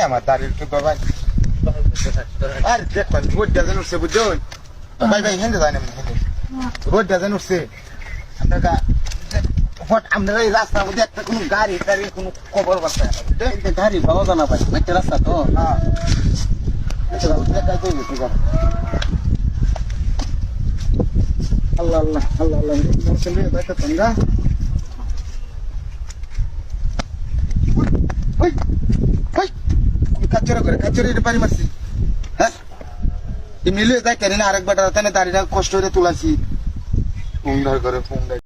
আমার দাঁড়িয়ে একটু ভাই আর দেখবেন রোড ডাজন উঠছে বুঝছেন ভাই ভাই হেঁটে যায় না রোড ডাজন উঠছে আপনার আপনারা এই রাস্তার মধ্যে একটা কোনো গাড়ি টাড়ি কোনো খবর পাচ্ছে গাড়ি পাওয়া জানা ভাই একটা রাস্তা তো হ্যাঁ আল্লাহ আল্লাহ আল্লাহ আল্লাহ তোমরা কাচ্চরা করে কাচ্চরা এটা পানি মারছি হ্যাঁ এমনি যাই কেন আরেকবার দাঁড়িয়ে কষ্ট করে তুলাছি ফোন করে ফোন